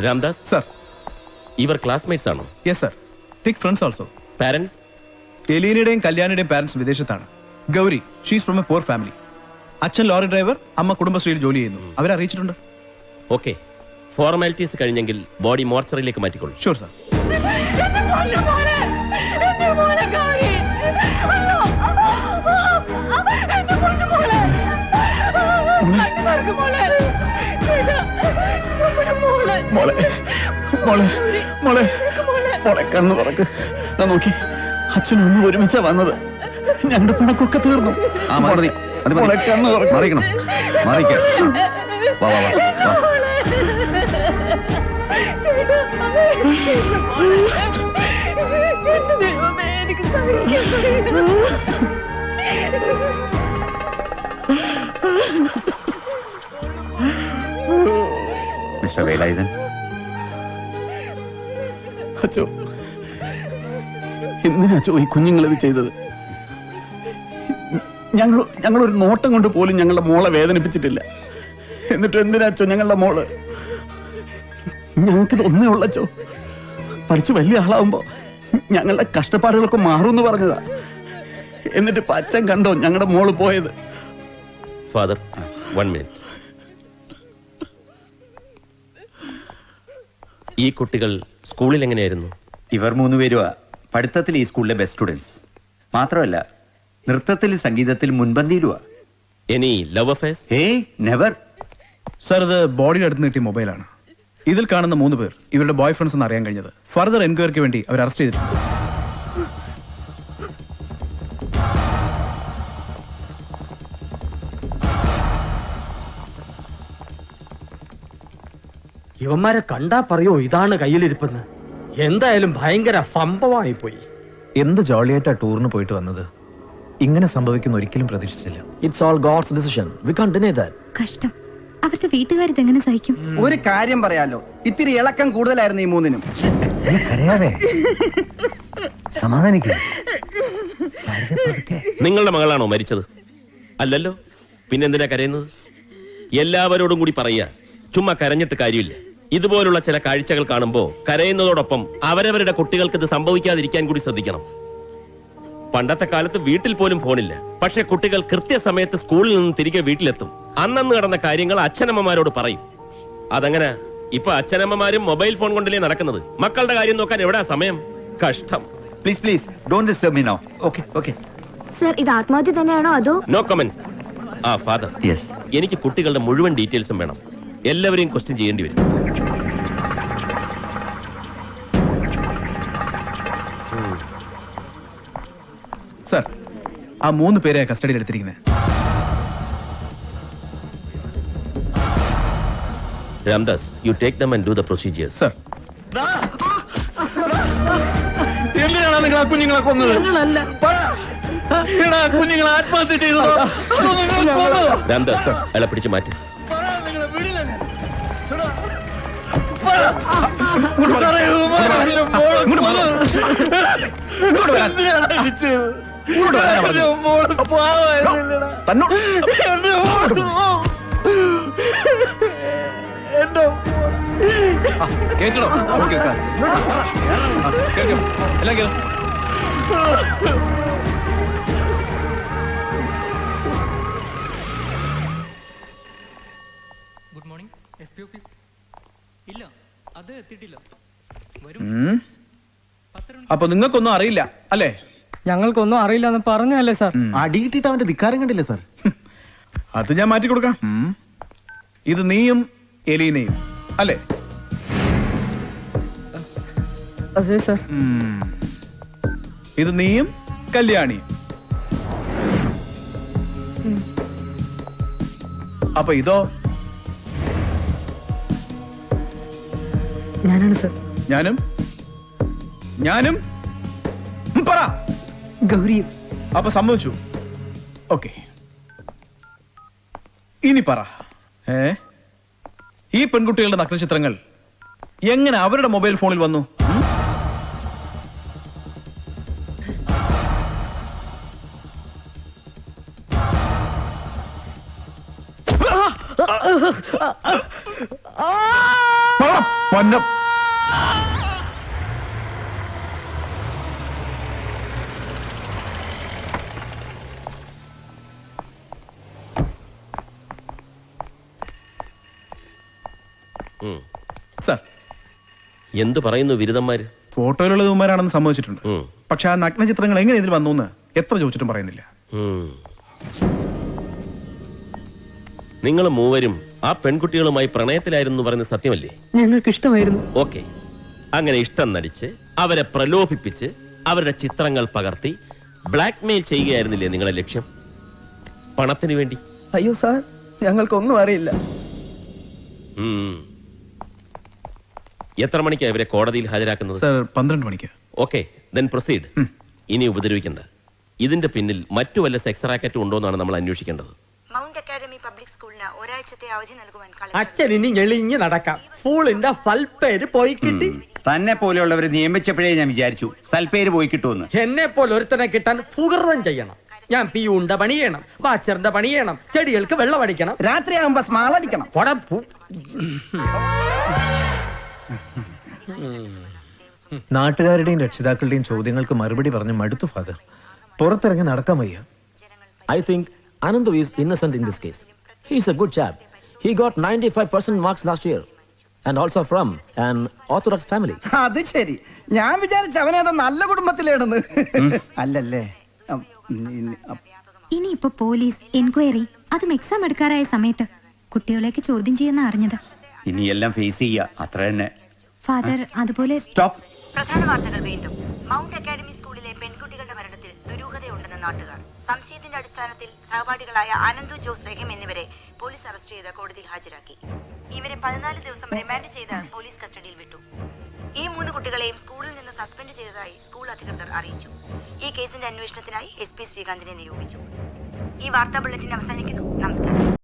Ramdas sir. ഇവർ classmates ആണോ? Yes sir. Thick friends also. Parents? എലീനയുടെയും കല്യാണിയുടെയും പാരന്റ്സ് വിദേശത്താണ്. Gauri, she's from a poor family. അച്ഛൻ ലോറി ഡ്രൈവർ, അമ്മ കുടുംബശ്രീയിൽ ജോലി ചെയ്യുന്നു. അവരെ അറിയിച്ചിട്ടുണ്ട്. ഓക്കെ, ഫോർമാലിറ്റീസ് കഴിഞ്ഞെങ്കിൽ ബോഡി മോർച്ചറിയിലേക്ക് മാറ്റിക്കൊള്ളു. Sure sir. കണ്ണു തുറക്ക്. നോക്കി, അച്ഛനും അമ്മ ഒരുമിച്ചാ വന്നത്. ഞങ്ങളുടെ പിണക്കൊക്കെ തീർന്നു. കണ്ണു തുറക്കണം. മിസ്റ്റർ വേലായുധൻ, അച്ചോ, എന്തിനാച്ചോ ഈ കുഞ്ഞുങ്ങളിത് ചെയ്തത്? ഞങ്ങളൊരു നോട്ടം കൊണ്ട് പോലും ഞങ്ങളുടെ മോളെ വേദനിപ്പിച്ചിട്ടില്ല. എന്നിട്ട് എന്തിനാച്ചോ ഞങ്ങളുടെ മോള്? ഞങ്ങൾക്കിത് ഒന്നേ ഉള്ളച്ചോ. പഠിച്ച് വലിയ ആളാവുമ്പോ ഞങ്ങളുടെ കഷ്ടപ്പാടുകളൊക്കെ മാറുമെന്ന് പറഞ്ഞതാ. എന്നിട്ട് അച്ഛൻ കണ്ടോ ഞങ്ങളുടെ മോള് പോയത്? Father, 1 minute. ഈ കുട്ടികൾ സ്കൂളിൽ എങ്ങനെയായിരുന്നു? ഇവർ 3 പേരുവാ പഠിത്തത്തിൽ ഈ സ്കൂളിലെ ബെസ്റ്റ് സ്റ്റുഡൻസ്. മാത്രമല്ല നൃത്തത്തിൽ സംഗീതത്തിൽ മുൻപന്തിയിലുവാ. Any love affairs? ഏയ്, നെവർ. സർ, ഇത് ബോഡിയുടെ അടുത്ത് കിട്ടിയ മൊബൈലാണ്. ഇതിൽ കാണുന്ന 3 പേർ ഇവരുടെ ബോയ് ഫ്രണ്ട്സ് എന്ന് അറിയാൻ കഴിഞ്ഞത്. ഫർദർ എൻക്വയറിക്ക് വേണ്ടി അവർ അറസ്റ്റ് ചെയ്തിട്ടുണ്ട്. ഇവന്മാരെ കണ്ടാ പറയോ ഇതാണ് കയ്യിലിരിപ്പെന്ന്. എന്തായാലും ഭയങ്കര സംഭവമായി പോയി. എന്ത് ജോളിയായിട്ടാ ടൂറിന് പോയിട്ട് വന്നത്. ഇങ്ങനെ സംഭവിക്കുന്ന ഒരിക്കലും പ്രതീക്ഷിച്ചില്ല. It's all God's decision. We can't deny that. കഷ്ടം. അവരുടെ വീട്ടുകാരിത് എങ്ങനെ സഹിക്കും? ഒരു കാര്യം പറയാലോ, ഇത്തിരി ഇളക്കം കൂടുതലായിരുന്നു ഈ 3നും. നിങ്ങളുടെ മകളാണോ മരിച്ചത്? അല്ലല്ലോ, പിന്നെന്തിനാ കരയുന്നത്? എല്ലാവരോടും കൂടി പറയുക, ചുമ്മാ കരഞ്ഞിട്ട് കാര്യമില്ല. ഇതുപോലുള്ള ചില കാഴ്ചകൾ കാണുമ്പോ കരയുന്നതോടൊപ്പം അവരവരുടെ കുട്ടികൾക്ക് ഇത് സംഭവിക്കാതിരിക്കാൻ കൂടി ശ്രദ്ധിക്കണം. പണ്ടത്തെ കാലത്ത് വീട്ടിൽ പോലും ഫോണില്ല. പക്ഷെ കുട്ടികൾ കൃത്യസമയത്ത് സ്കൂളിൽ നിന്ന് തിരികെ വീട്ടിലെത്തും. അന്നന്ന് നടന്ന കാര്യങ്ങൾ അച്ഛനമ്മമാരോട് പറയും. അതങ്ങനെ ഇപ്പൊ അച്ഛനമ്മമാരും മൊബൈൽ ഫോൺ കൊണ്ടല്ലേ നടക്കുന്നത്. മക്കളുടെ കാര്യം നോക്കാൻ എവിടാ സമയം? കഷ്ടം. Please don't disturb me now. Okay. Sir, ഇത് ആത്മഹത്യ തന്നെയാണോ അതോ? No comments. Father, yes. എനിക്ക് കുട്ടികളുടെ മുഴുവൻ ഡീറ്റെയിൽസും വേണം. എല്ലാവരെയും ക്വസ്റ്റ്യൻ ചെയ്യേണ്ടി വരും. സർ, ആ 3 പേരെ കസ്റ്റഡിയിൽ എടുത്തിരിക്കുന്നത്. Ramdas, you take them and do the procedures. Sir. എന്തിനാണ് നിങ്ങൾ ആ കുഞ്ഞുങ്ങളെ കൊന്നത്? കുഞ്ഞുങ്ങളെ ആത്മഹത്യ ചെയ്തോ? രാംദാസ്, അയാളെ പിടിച്ച് മാറ്റി. കേൾക്കണോ? എല്ലാം കേൾക്കാം. Good morning. SP ഓഫീസ് ഇല്ല, അത് എത്തിയിട്ടില്ല. അപ്പൊ നിങ്ങൾക്കൊന്നും അറിയില്ല അല്ലേ? ഞങ്ങൾക്കൊന്നും അറിയില്ല എന്ന് പറഞ്ഞല്ലേ സാർ. അടിയിട്ടിട്ട് അവന്റെ ധിക്കാരം കണ്ടില്ലേ സാർ? അത് ഞാൻ മാറ്റി കൊടുക്കാം. ഇത് നീയും എലീനയും അല്ലേ? അതെ സാർ. ഇത് നീയും കല്യാണിയും. അപ്പൊ ഇതോ? ഞാനാണ് സാർ. ഞാനും പറ. ഗൗരിയും. അപ്പൊ സമ്മതിച്ചു. ഓക്കെ, ഇനി പറ. ഈ പെൺകുട്ടികളുടെ നഗ്നചിത്രങ്ങൾ എങ്ങനെ അവരുടെ മൊബൈൽ ഫോണിൽ വന്നു? ആ പൊന്നം. ഉം. സർ, എന്തു പറയുന്നു ബിരുദന്മാര്? ഫോട്ടോയിലുള്ള ഇവന്മാരാണെന്ന് സമ്മതിച്ചിട്ടുണ്ട്. ഉം. പക്ഷെ ആ നഗ്ന ചിത്രങ്ങൾ എങ്ങനെ ഇതിൽ വന്നു എന്ന് എത്ര ചോദിച്ചിട്ടും പറയുന്നില്ല. നിങ്ങൾ മൂവരും ആ പെൺകുട്ടികളുമായി പ്രണയത്തിലായിരുന്നു പറയുന്നത് സത്യമല്ലേ? ഞങ്ങൾക്ക് ഇഷ്ടമായിരുന്നു. ഓക്കെ, അങ്ങനെ ഇഷ്ടം നടിച്ച് അവരെ പ്രലോഭിപ്പിച്ച് അവരുടെ ചിത്രങ്ങൾ പകർത്തി ബ്ലാക്ക്മെയിൽ ചെയ്യുകയായിരുന്നില്ലേ നിങ്ങളുടെ ലക്ഷ്യം? പണത്തിന് വേണ്ടി. അയ്യോ സാർ, ഞങ്ങൾക്കൊന്നും അറിയില്ല. എത്ര മണിക്കാണ് ഇവരെ കോടതിയിൽ ഹാജരാക്കുന്നത്? സർ, 12 മണിക്ക്. Okay, then proceed. ഇനി ഉപദ്രവിക്കണ്ട. ഇതിന്റെ പിന്നിൽ മറ്റു വല്ല സെക്സ് റാക്കറ്റും ഉണ്ടോന്നാണ് നമ്മൾ അന്വേഷിക്കേണ്ടത്. മൗണ്ട് അക്കാഡമി പബ്ലിക് സ്കൂളിന് ഒരാഴ്ചത്തെ അവധി നൽകുവാൻ അച്ഛൻ ഇനി ഞെളിഞ്ഞ് നടക്കാം. ഫൂളിന്റെ ഫൽപ്പേര് പോയി കിട്ടി. തന്നെ പോലെയുള്ളവരെ നിയമിച്ചപ്പോഴേ ഞാൻ വിചാരിച്ചു സൽപ്പേര് പോയി കിട്ടുമെന്ന്. എന്നെ പോലെ ഒരുത്തനെ കിട്ടാൻ ഫുകൃതം ചെയ്യണം. ഞാൻ പിയൂണ്ട പണി ചെയ്യണം, വാച്ചറിന്റെ പണി ചെയ്യണം, ചെടികൾക്ക് വെള്ളം അടിക്കണം, രാത്രിയാകുമ്പോ സ്മാളടിക്കണം. നാട്ടുകാരുടെയും രക്ഷിതാക്കളുടെയും ചോദ്യങ്ങൾക്ക് മറുപടി പറഞ്ഞ് മടുത്തു ഫാദർ. പുറത്തിറങ്ങി നടക്കാൻ വയ്യ. I think Anandu is innocent in this case. He is a good chap. He got 95% marks last year and also from an Orthodox family. അത് ശരി, ഞാൻ വിചാരിച്ച അവനേതോ നല്ല കുടുംബത്തിലേടുന്ന്. അല്ലല്ലേ? ഇനിയിപ്പോ പോലീസ് എൻക്വയറി, അതും എക്സാം എടുക്കാറായ സമയത്ത് കുട്ടികളെയൊക്കെ ചോദ്യം ചെയ്യുന്ന അറിഞ്ഞത്. ഇനിയെല്ലാം ഫേസ് ചെയ്യുക, അത്ര തന്നെ. ഫാദർ, അതുപോലെ സ്റ്റോപ്പ്. പ്രധാന വാർത്തകൾ വീണ്ടും. മൗണ്ട് അക്കാഡമി സ്കൂളിലെ പെൺകുട്ടികളുടെ മരണത്തിൽ ദുരൂഹതയുണ്ടെന്ന് നാട്ടുകാർ. സംശയത്തിന്റെ അടിസ്ഥാനത്തിൽ സഹപാഠികളായ അനന്തു, ജോസ്, റഹീം എന്നിവരെ പോലീസ് അറസ്റ്റ് ചെയ്ത് കോടതിയിൽ ഹാജരാക്കി. ഇവരെ 14 ദിവസം റിമാൻഡ് ചെയ്ത് പോലീസ് കസ്റ്റഡിയിൽ വിട്ടു. ഈ 3 കുട്ടികളെയും സ്കൂളിൽ നിന്ന് സസ്പെൻഡ് ചെയ്തതായി സ്കൂൾ അധികൃതർ അറിയിച്ചു. ഈ കേസിന്റെ അന്വേഷണത്തിനായി SP ശ്രീകാന്തിനെ നിയോഗിച്ചു. ഈ വാർത്താ ബുള്ളറ്റിൻ അവസാനിക്കുന്നു. നമസ്കാരം.